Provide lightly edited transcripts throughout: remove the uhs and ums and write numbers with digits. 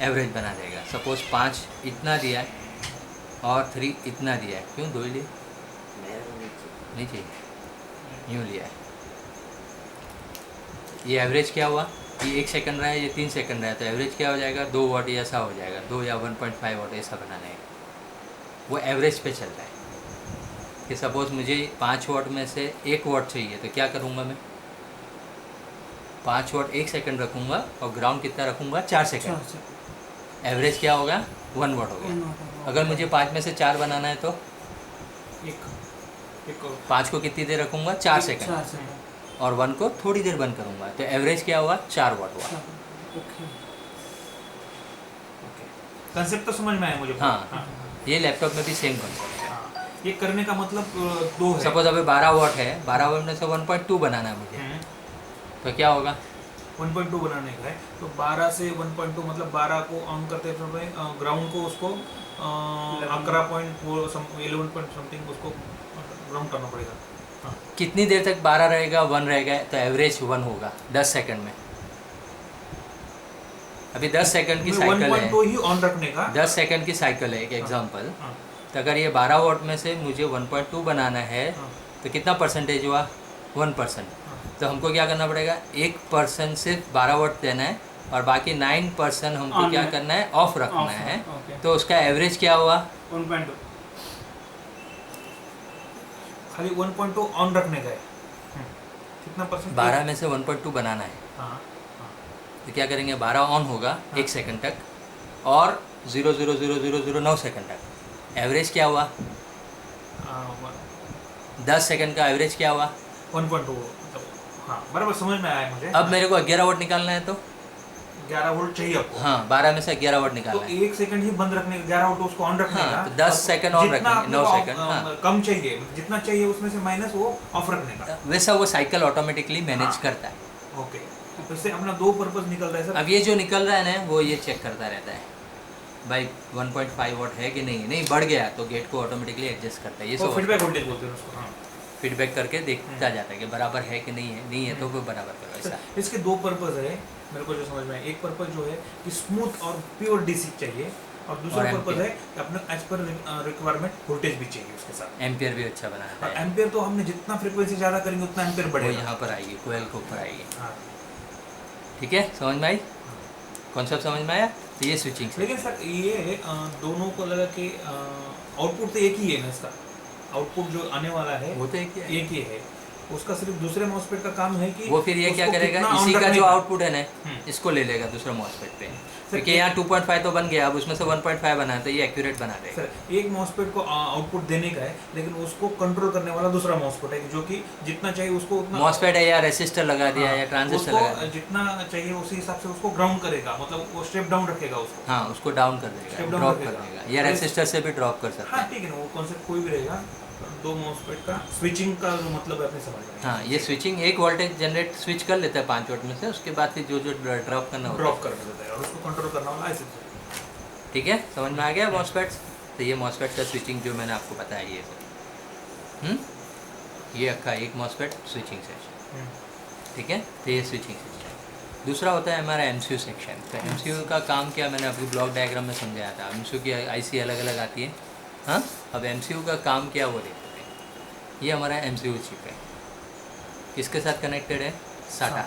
Average बना देगा। Suppose 5 इतना दिया है और 3 इतना दिया है, क्यों 2 ही लिए? नहीं चाहिए, यूँ लिया है। ये एवरेज क्या हुआ? ये 1 सेकंड रहा है, ये 3 सेकंड रहा है, तो एवरेज क्या हो जाएगा? 2 वाट ऐसा हो जाएगा, 2 या 1.5 वाट ऐसा बनाना है। वो एवरेज पे चल रहा है कि सपोज़ मुझे 5 वाट में से 1 वाट चाहिए, तो क्या करूँगा मैं? 5 वाट 1 सेकंड रखूँगा और ग्राउंड कितना रखूँगा? 4 सेकंड। एवरेज क्या होगा? 1 वाट हो गया। अगर मुझे 5 में से 4 बनाना है तो 5 को कितनी देर रखूँगा? 4 सेकंड, और 1 को थोड़ी देर बंद करूँगा, तो एवरेज क्या हुआ? 4 वाट हुआ। कंसेप्ट तो समझ में आया मुझे। हाँ, ये लैपटॉप में भी सेम कॉन्सेप्ट है। ये करने का मतलब 2 है। सपोज अभी 12 वाट है, 12 वाट में से 1.2 बनाना है मुझे, तो क्या होगा? 1.2 बनाने का है, तो 12 से 1.2 मतलब 12 को ऑन करते समय ग्राउंड को उसको 11 पॉइंट समथिंग उसको ग्राउंड करना पड़ेगा। हाँ। कितनी देर तक 12 रहेगा, 1 रहेगा, तो एवरेज 1 होगा 10 सेकंड में। अभी 10 सेकंड की साइकिल है, 1.2 ही ऑन रखने का 10 सेकंड की साइकिल है एक एग्जांपल। तो अगर ये 12 वाट में से मुझे 1.2 बनाना है, तो कितना परसेंटेज हुआ? 1%। तो हमको क्या करना पड़ेगा? 1% सिर्फ 12 वाट देना है और बाकी 9% हमको क्या करना है? ऑफ रखना है। तो उसका एवरेज क्या हुआ? 1.2। खाली 1.2 ऑन रखने का है। कितना परसेंट? 12 में से 1.2 बनाना है। तो क्या करेंगे? 12 ऑन होगा 1 सेकंड तक और 0.00009 सेकंड तक। एवरेज क्या हुआ? 10 सेकंड का एवरेज क्या हुआ? 1.2। हाँ, बराबर समझ में आया मुझे। अब मेरे को 11 वाट निकालना है, तो 11 वोल्ट चाहिए आपको। हाँ, 12 में से 11 वाट निकालना तो है। 1 सेकंड ही बंद रखने का, 11 वोल्ट उसको ऑन रखने का। तो 10 सेकंड ऑन रखेंगे, 9 सेकंड। हाँ, कम चाहिए, जितना चाहिए उसमें से माइनस वो ऑफ रखने का। वैसा वो साइकिल ऑटोमेटिकली मैनेज करता है। ओके, तो इससे अपना 2 पर्पस निकल रहा है सर। अब ये जो निकल रहा है ना, वो ये चेक करता रहता है भाई 1.5 वाट है कि नहीं है। नहीं बढ़ गया तो गेट को ऑटोमेटिकली एडजस्ट करता है। ये सब फीडबैक वोल्टेज बोलते हैं उसको। हाँ, फीडबैक करके देखता जाता है कि बराबर है कि नहीं है। नहीं है तो वो बराबर करो। ऐसा इसके 2 पर्पस है मेरे को जो समझ में आया। एक पर्पस जो है कि स्मूथ और प्योर डीसी चाहिए, और दूसरा पर्पस है कि अपने एज पर रिक्वायरमेंट वोल्टेज भी चाहिए उसके साथ। एम्पियर भी अच्छा बनाता है। एम्पियर तो हमने जितना फ्रीक्वेंसी ज़्यादा करेंगे उतना एम्पियर वो बढ़ेगा। यहाँ पर आएगी, कोयल के ऊपर आएगी। हाँ, ठीक है, समझ में आई? कॉन्सेप्ट समझ में आया? तो ये स्विचिंग से। लेकिन सर ये दोनों को लगा कि आउटपुट तो एक ही है ना इसका। आउटपुट जो आने वाला है वो तो एक ही है। उसका सिर्फ दूसरे मॉसफेट का काम है कि वो फिर ये क्या उसको करेगा? कितना इसी on का रखने जो आउटपुट है ना, हम्म। इसको ले लेगा दूसरा मॉसफेट पे, सर, क्योंकि यहाँ 2.5 तो बन गया। अब उसमें से 1.5 बना है, तो ये एक्यूरेट बना देगा। सर एक मॉसफेट को आउटपुट देने का है, लेकिन उसको कंट्रोल करने वाला दूसरा मॉसफेट है जो कि जितना चाहिए उसको उतना। मॉसफेट है या रेसिस्टर लगा दिया या ट्रांजिस्टर लगा उसको दिया, जितना चाहिए उसी हिसाब से उसको ग्राउंड करेगा, मतलब वो स्टेप डाउन रखेगा उसको। हाँ उसको डाउन कर देगा, Step down ड्रॉप कर रखेगा। देगा, या रेसिस्टर से भी ड्रॉप कर सकता हाँ है। ठीक है ना, वो कॉन्सेप्ट कोई भी रहेगा। 2 मॉसफेट का स्विचिंग का जो मतलब है अपने समझ में आया। हाँ, ये स्विचिंग एक वोल्टेज जनरेट स्विच कर लेता है 5 वाट में से, उसके बाद फिर जो ड्रॉप करना होता ड्रॉप कर देता है और उसको कंट्रोल करने वाला ऐसे। है। ठीक है, समझ में आ गया मॉसफेट्स? तो ये मॉसफेट का स्विचिंग जो मैंने आपको बताया ये सब। ये अक्का एक मॉसफेट स्विचिंग सेक्शन। ठीक है, तो ये स्विचिंग सेक्शन। दूसरा होता है हमारा MCU सेक्शन। तो MCU का काम क्या, मैंने अभी ब्लॉक डायग्राम में समझाया था। MCU की IC अलग अलग आती है। हाँ, अब MCU का काम क्या वो देखते हैं। ये हमारा MCU चिप है, किसके साथ कनेक्टेड है? SATA।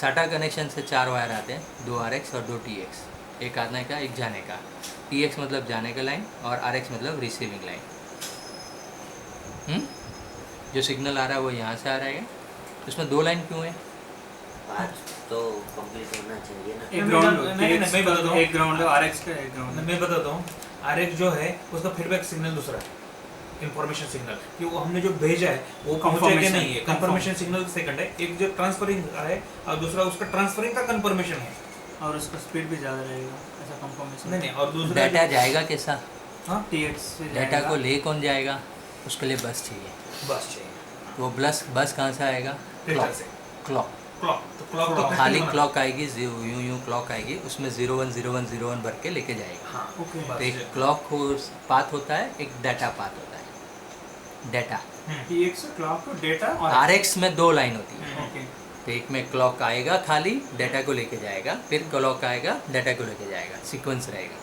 SATA कनेक्शन से 4 वायर आते हैं, 2 RX और 2 TX। एक आने का, एक जाने का। TX मतलब जाने का लाइन और RX मतलब रिसीविंग लाइन। जो सिग्नल आ रहा है वो यहाँ से आ रहा है। उसमें 2 लाइन क्यों है? तो कंप्लीट होना चाहिए ना। एक ग्राउंड, मैं बताता हूँ। एक ग्राउंड है RX का, एक ग्राउंड। मैं बताता हूँ। RX जो है उसका फीडबैक सिग्नल दूसरा है, इंफॉर्मेशन सिग्नल, कि वो हमने जो भेजा है वो पहुंचा के नहीं है। कंफर्मेशन सिग्नल सेकंड है। एक जो ट्रांसफरिंग है और दूसरा उसका ट्रांसफरिंग का कंफर्मेशन है, और उसका स्पीड भी ज़्यादा रहेगा, ऐसा कंफर्मेशन। नहीं और दूसरा डाटा जाएगा कैसा? हाँ, TX से डाटा को ले कौन जाएगा? उसके लिए बस चाहिए। बस चाहिए। तो वो बस कहाँ से आएगा? डेटा से क्लॉक। क्लॉक, तो क्लॉक तो खाली क्लॉक आएगी, यूं क्लॉक आएगी, उसमें 010101 भर के लेके जाएगा। हाँ, ओके। बस तो एक क्लॉक पाथ होता है, एक डाटा पाथ होता है। डाटा TX से क्लॉक को डेटा और RX में 2 लाइन होती है। ओके। तो एक में क्लॉक आएगा खाली डाटा को लेके जाएगा, फिर क्लॉक आएगा डाटा को लेके जाएगा, सीक्वेंस रहेगा।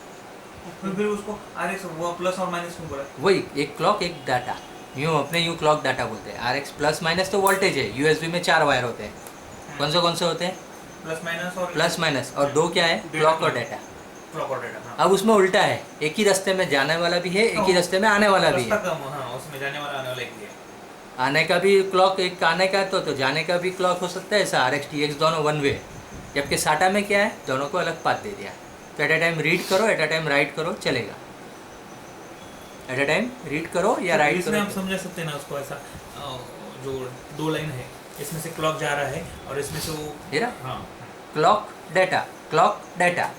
फिर उसको RX वो प्लस और माइनस क्यों बोला? वही एक क्लॉक एक डाटा, यूँ क्लॉक डाटा बोलते हैं। RX प्लस माइनस तो वोल्टेज है, USB में 4 वायर होते हैं। कौन से होते हैं? Plus minus. और 2 क्या है? क्लॉक और डाटा। क्लॉक और डाटा। अब उसमें उल्टा है, एक ही रास्ते में जाने वाला भी है, एक ही रास्ते में आने वाला भी है। उसमें जाने वाला आने वाला एक ही है। आने का भी क्लॉक एक आने का तो जाने का भी क्लॉक हो सकता है ऐसा। RX TX दोनों वन वे, जबकि साटा में क्या है, दोनों को अलग पाथ दे दिया। तो एट अ टाइम रीड करो, एट अ टाइम राइट करो, चलेगा। एट अ टाइम रीड करो या राइट करो। इसमें हम समझा सकते हैं ना उसको ऐसा, जो 2 लाइन है, इसमें से क्लॉक जा रहा है और इसमें से वो हेरा हाँ क्लॉक डाटा।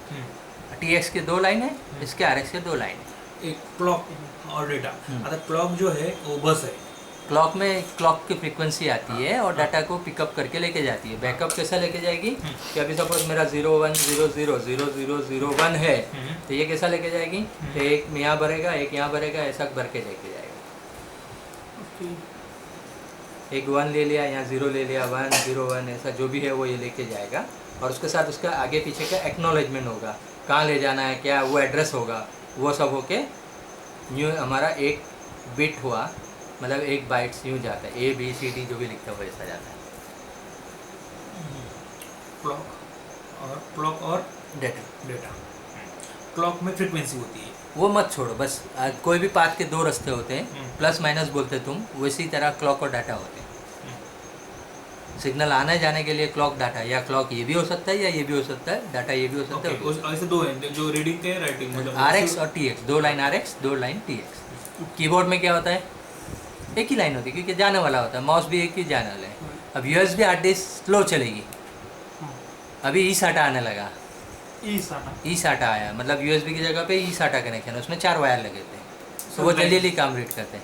TX के 2 लाइन है, इसके RX के 2 लाइन है। एक क्लॉक और डेटा। अगर क्लॉक जो है वो बस है, क्लॉक में क्लॉक की फ्रीक्वेंसी आती है और डाटा को पिकअप करके लेके जाती है। बैकअप कैसा लेके जाएगी कि अभी सपोज मेरा 0 1 0 0 0 0 0 1 है, तो ये कैसा लेके जाएगी? तो एक यहाँ भरेगा, एक यहाँ भरेगा, ऐसा भर के लेके जाएगा। एक 1 ले लिया, यहाँ 0 ले लिया, 1 0 1 ऐसा जो भी है वो ये लेके जाएगा। और उसके साथ उसका आगे पीछे का एक्नॉलेजमेंट होगा, कहाँ ले जाना है, क्या वो एड्रेस होगा, वो सब होके न्यू हमारा एक बिट हुआ, मतलब एक बाइट्स यूँ जाता है। ABCD जो भी लिखता है वो ऐसा जाता है। क्लॉक और डाटा क्लॉक में फ्रीक्वेंसी होती है। वो मत छोड़ो, बस कोई भी पाथ के 2 रास्ते होते हैं, प्लस माइनस बोलते तुम, वैसी तरह क्लॉक और डाटा होते हैं। सिग्नल आने जाने के लिए क्लॉक डाटा, या क्लॉक ये भी हो सकता है या ये भी हो सकता है, डाटा ये भी हो सकता है। ऐसे 2 हैं जो रीडिंग के राइटिंग, मतलब RX और TX, 2 line RX 2 line TX। Keyboard में क्या होता है? एक ही लाइन होती है, क्योंकि जाने वाला होता है। माउस भी एक ही जाने वाला है। अब USB हार्ड डिस्क स्लो चलेगी। अभी eSATA आने लगा। eSATA आया, मतलब USB की जगह पे eSATA कनेक्शन है, उसमें 4 वायर लगे थे, तो वो जल्दी काम रीड करते हैं।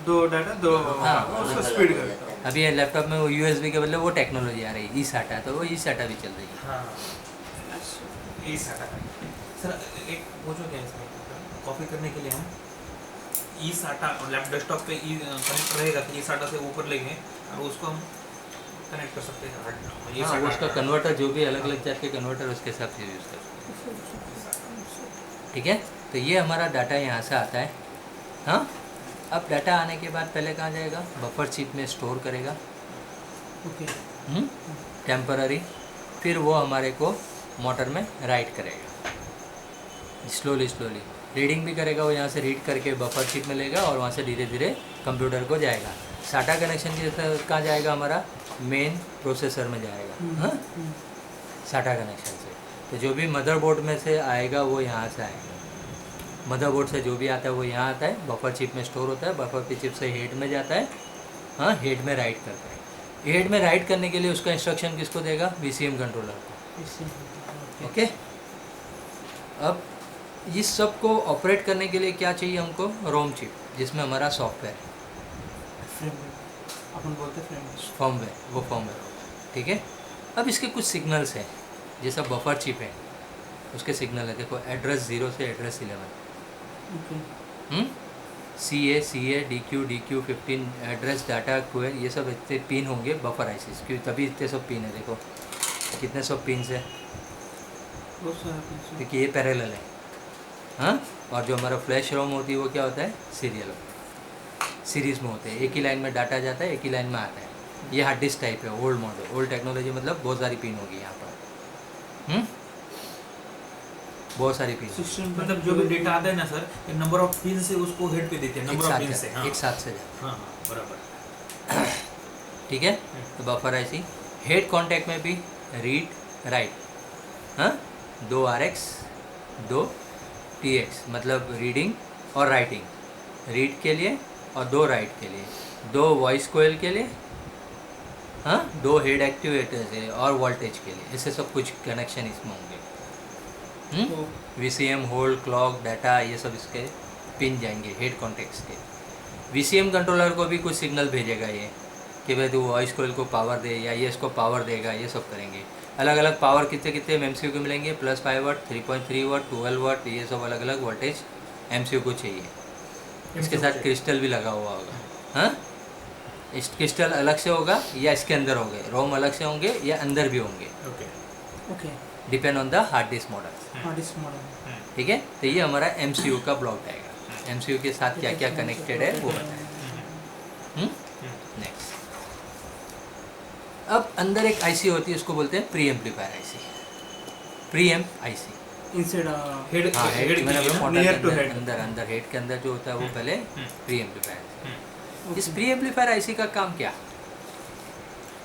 2 डाटा 2 हाँ, उसको स्पीड कर। अभी लैपटॉप में वो USB के बदले वो टेक्नोलॉजी आ रही है eSATA, तो वो eSATA भी चल रही है। हाँ eSATA सर, एक वो जो क्या है सर, कॉपी करने के लिए हम eSATA और लैप डेस्कटॉप पे कनेक्ट रहेगा, तो eSATA से ऊपर लेंगे और उसको हम कनेक्ट कर सकते हैं। हाँ, वो उसका कन्वर्टर जो भी अलग अलग जात के कन्वर्टर उसके हिसाब से यूज़ कर सकते हैं। ठीक है, तो ये हमारा डाटा यहाँ से आता है। हाँ, अब डाटा आने के बाद पहले कहाँ जाएगा? बफर चिप में स्टोर करेगा टेम्पररी, फिर वो हमारे को मोटर में राइट करेगा स्लोली रीडिंग भी करेगा। वो यहाँ से रीड करके बफर चिप में लेगा और वहाँ से धीरे धीरे कंप्यूटर को जाएगा। साटा कनेक्शन के कहाँ जाएगा? हमारा मेन प्रोसेसर में जाएगा। हाँ, साटा कनेक्शन से। तो जो भी मदरबोर्ड में से आएगा वो यहाँ से आएगा। मदरबोर्ड से जो भी आता है वो यहाँ आता है, बफर चिप में स्टोर होता है, बफर चिप से हेड में जाता है। हाँ, हेड में राइट करता है। हेड में राइट करने के लिए उसका इंस्ट्रक्शन किसको देगा? VCM कंट्रोलर को। ओके, अब इस सब को ऑपरेट करने के लिए क्या चाहिए हमको? रोम चिप, जिसमें हमारा सॉफ्टवेयर अपन बोलते फॉर्मवेयर, वो फॉर्मवेयर। ठीक है, अब इसके कुछ सिग्नल्स हैं, जैसा बफर चिप है उसके सिग्नल है। देखो, एड्रेस 0 से address 11, CA DQ 15 address data query, ये सब इतने पिन होंगे बफर आईसीस, क्योंकि तभी इतने सब पिन है। देखो कितने सब पिन है, क्योंकि ये पैरेलल है। हाँ, और जो हमारा फ्लैश रोम होती है वो क्या होता है? सीरीज़ में होते हैं। एक ही लाइन में डाटा जाता है, एक ही लाइन में आता है। ये हार्ड डिस्क टाइप है, ओल्ड मॉडल, ओल्ड टेक्नोलॉजी, मतलब बहुत सारी पिन होगी यहाँ पर। बहुत सारी पिन, मतलब जो भी डेटा आता है ना सर, नंबर ऑफ पिन से उसको हेड पे देते हैं, नंबर ऑफ पिन से। हाँ, एक साथ से जाता है। हाँ, बराबर। ठीक है, तो बफर ऐसी हेड कांटेक्ट में भी रीड राइट। हाँ, 2 RX 2 TX, मतलब रीडिंग और राइटिंग, रीड के लिए और 2 राइट के लिए, 2 वॉइस कोयल के लिए, हाँ, 2 हेड एक्टिवेटर से और वोल्टेज के लिए। इससे सब कुछ कनेक्शन इसमें होंगे। VCM, होल्ड, क्लॉक, डाटा, ये सब इसके पिन जाएंगे हेड कॉन्टेक्ट्स के। VCM कंट्रोलर को भी कुछ सिग्नल भेजेगा ये कि भाई तू वॉइस कोयल को पावर दे, या ये इसको पावर देगा, ये सब करेंगे। अलग अलग पावर कितने MCU को मिलेंगे? +5 वाट, 3.3 वाट, 12 वाट, ये सब अलग अलग वोल्टेज MCU को चाहिए। इसके साथ क्रिस्टल भी लगा हुआ होगा। हाँ, क्रिस्टल अलग से होगा या इसके अंदर होंगे, रोम अलग से होंगे या अंदर भी होंगे, okay okay depend on the hard disk model. Hard disk model. ठीक है, तो ये हमारा MCU का ब्लॉक आएगा। MCU के साथ क्या क्या कनेक्टेड है वो बताएगा। नेक्स्ट, अब अंदर एक IC होती है, उसको बोलते हैं pre amplifier IC, pre amp IC। Inside head हाँ, हेड मैंने बोला मॉडल Near के to अंदर head. अंदर अंदर हेड के अंदर जो होता है वो पहले प्री एम्पलीफायर। हम्म। इस प्री एम्पलीफायर IC का काम क्या?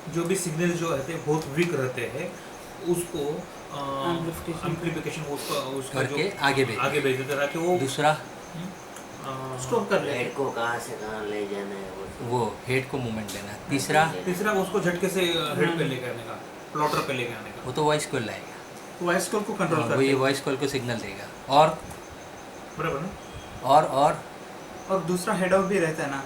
जो भी सिग्नल जो रहते हैं बहुत वीक रहते हैं उसको Amplification. एम्प्लीफिकेशन उसका करके जो आगे भेज आगे भेज देते ताकि वो दूसरा स्टॉप कर ले। हेड को कहाँ से कहाँ ले जाना है वो हेड को मूवमेंट देना। तीसरा तीसरा उसको झटके से हेड पे लेके आने का, प्लॉटर पे लेके आने का। वो तो वॉइस कॉल लाएगा, वॉइस कॉल को कंट्रोल वो करते ये हैं। वॉइस कॉल को सिग्नल देगा। और बराबर ना? और दूसरा हेड ऑफ भी रहता है ना,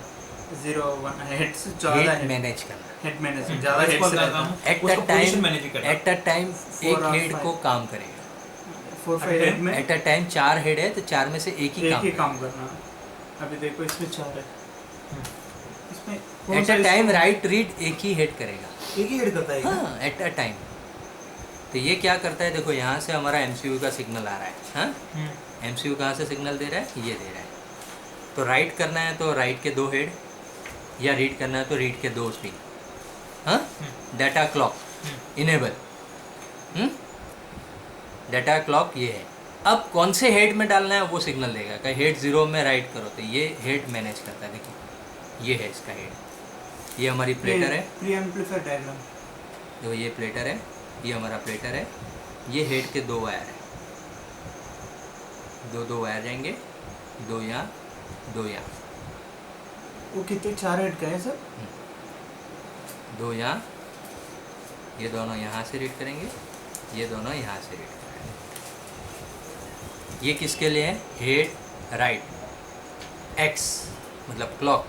0 1 हेड से ज्यादा हेड हेड मैनेज करना। हेड मैनेजमेंट ज्यादा Voice हेड call से का रहता काम है। एट उसको द position टाइम manage भी करना। एट द टाइम एक 4 or हेड 5 को काम करेगा। 4 5 हेड में एट अ टाइम 4 हेड है तो 4 में से एक ही एक काम ही करेगा। काम करना। अभी देखो इसमें 4 है, इसमें कौन एट सा अ टाइम इसको- राइट रीड एक ही हेड करेगा। एक ही हेड करता है क्या? हाँ, एट अ टाइम। तो ये क्या करता है, देखो यहाँ से हमारा MCU का सिग्नल आ रहा है। हाँ, MCU कहाँ से सिग्नल दे रहा है, ये दे रहा है। तो राइट करना है तो राइट के 2 हेड, या रीड करना है तो रीड के 2 स्पिन। हाँ, data clock enable. Data clock ये है। अब कौन से हेड में डालना है वो सिग्नल देगा। कहीं हेड 0 में राइट करो तो ये हेड मैनेज करता है। देखो ये है इसका हेड, ये हमारी प्लेटर है। Pre amplifier diagram. देखो ये प्लेटर है, ये हमारा प्लेटर है। ये हेड के 2 वायर है, दो वायर जाएंगे, 2 यहाँ 2 यहाँ, वो कितने 4 हेड का है सर? 2 यहाँ, ये दोनों यहाँ से रीड करेंगे, ये दोनों यहाँ से रीड करेंगे। ये किसके लिए है? हेड राइट, X मतलब क्लॉक,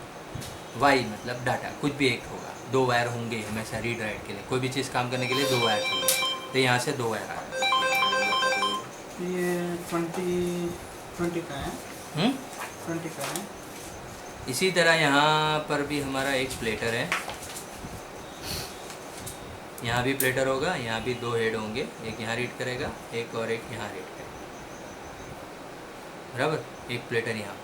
Y मतलब डाटा, कुछ भी एक होगा। 2 वायर होंगे हमेशा रीड राइट के लिए। कोई भी चीज़ काम करने के लिए 2 वायर चाहिए, तो यहाँ से 2 वायर आ रहा ये 20 का है, है। 20 का है। इसी तरह यहाँ पर भी हमारा एक प्लेटर है। यहाँ भी प्लेटर होगा, यहाँ भी 2 हेड होंगे, एक यहाँ रीड करेगा, एक और एक यहाँ रीड करेगा। बराबर, एक प्लेटर यहाँ।